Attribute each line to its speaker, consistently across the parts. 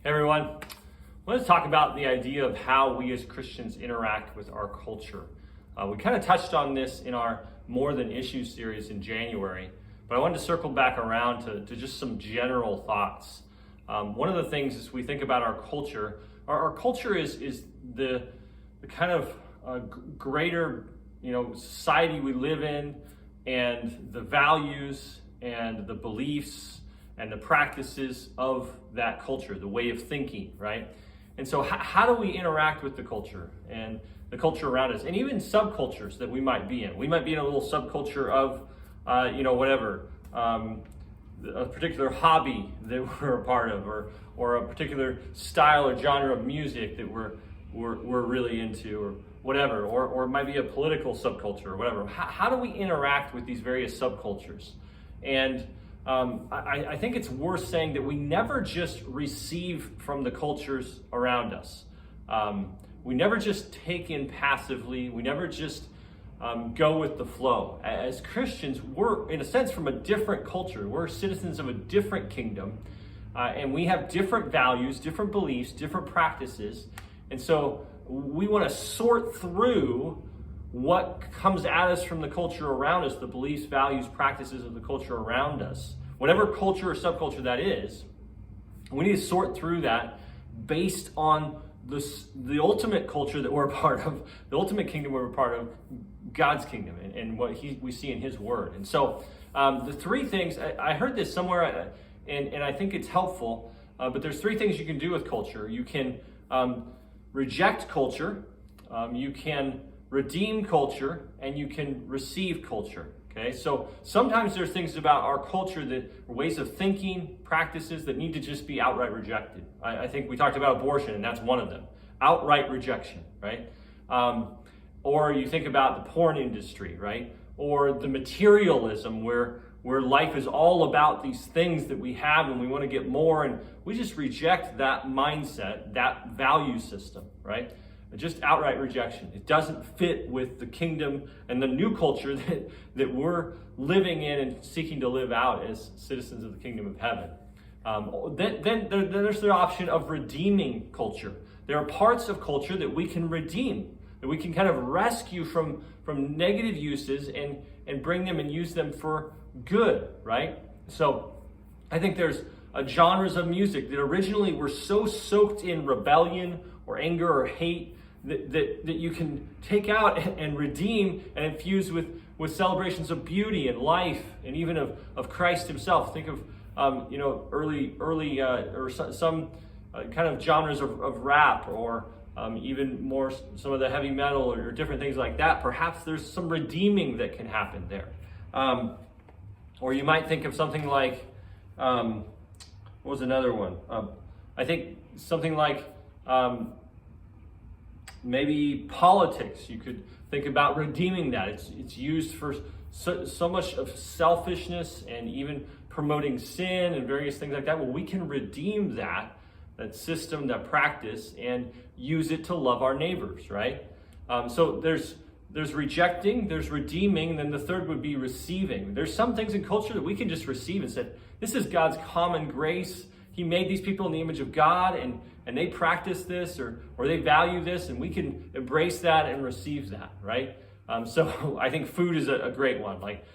Speaker 1: Hey everyone, let's talk about the idea of how we as Christians interact with our culture. We kind of touched on this in our More Than Issues series in January, but I wanted to circle back around to just some general thoughts. One of the things as we think about our culture, our culture is the kind of greater society we live in, and the values and the beliefs and the practices of that culture, the way of thinking, right? And so how do we interact with the culture and the culture around us, and even subcultures that we might be in? We might be in a little subculture of, a particular hobby that we're a part of, or a particular style or genre of music that we're really into, or whatever, or it might be a political subculture or whatever. How do we interact with these various subcultures? And I think it's worth saying that we never just receive from the cultures around us. We never just take in passively. We never just go with the flow. As Christians, we're, in a sense, from a different culture. We're citizens of a different kingdom, and we have different values, different beliefs, different practices. And so we want to sort through what comes at us from the culture around us, the beliefs, values, practices of the culture around us, whatever culture or subculture that is. We need to sort through that based on the ultimate culture that we're a part of, the ultimate kingdom we're a part of, God's kingdom, and what we see in His Word. And so the three things, I heard this somewhere, and I think it's helpful, but there's three things you can do with culture. You can reject culture, you can redeem culture, and you can receive culture. Okay, so sometimes there's things about our culture, that ways of thinking, practices that need to just be outright rejected. I think we talked about abortion, and that's one of them. Outright rejection, right? Or you think about the porn industry, right? Or the materialism where life is all about these things that we have and we want to get more, and we just reject that mindset, that value system, right? Just outright rejection. It doesn't fit with the kingdom and the new culture that we're living in and seeking to live out as citizens of the kingdom of heaven. Then there's the option of redeeming culture. There are parts of culture that we can redeem, that we can kind of rescue from negative uses and bring them and use them for good, right? So I think there's genres of music that originally were so soaked in rebellion or anger or hate that you can take out and redeem and infuse with celebrations of beauty and life, and even of Christ Himself. Think of early or some kind of genres of rap, or even more some of the heavy metal or different things like that. Perhaps there's some redeeming that can happen there. Or you might think of something like, what was another one? I think something like maybe politics. You could think about redeeming that. It's used for so much of selfishness and even promoting sin and various things like that. Well, we can redeem that system, that practice, and use it to love our neighbors, right? So there's rejecting, there's redeeming, and then the third would be receiving. There's some things in culture that we can just receive and say, this is God's common grace. He made these people in the image of God, and they practice this, or they value this, and we can embrace that and receive that, right? So I think food is a great one. Like,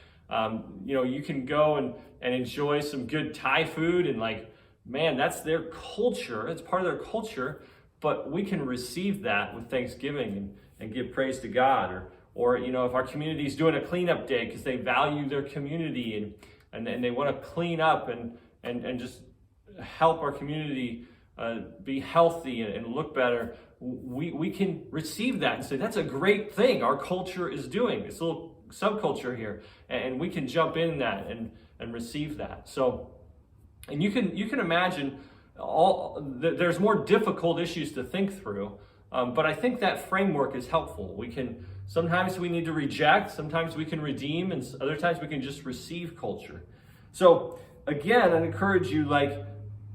Speaker 1: you can go and enjoy some good Thai food, and man, that's their culture. It's part of their culture, but we can receive that with thanksgiving and give praise to God. Or if our community is doing a cleanup day because they value their community and they want to clean up and just help our community be healthy and look better, we can receive that and say, that's a great thing our culture is doing, this little subculture here, and we can jump in that and receive that. So, and you can imagine there's more difficult issues to think through, but I think that framework is helpful. Sometimes we need to reject, sometimes we can redeem, and other times we can just receive culture. So again, I encourage you,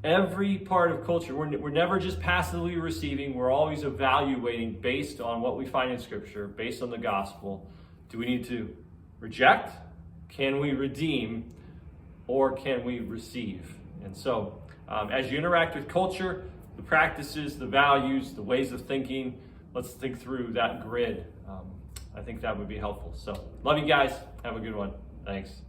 Speaker 1: every part of culture, we're never just passively receiving. We're always evaluating based on what we find in Scripture, based on the gospel. Do we need to reject? Can we redeem? Or can we receive? And so as you interact with culture, the practices, the values, the ways of thinking. Let's think through that grid. I think that would be helpful. So love you guys. Have a good one. Thanks.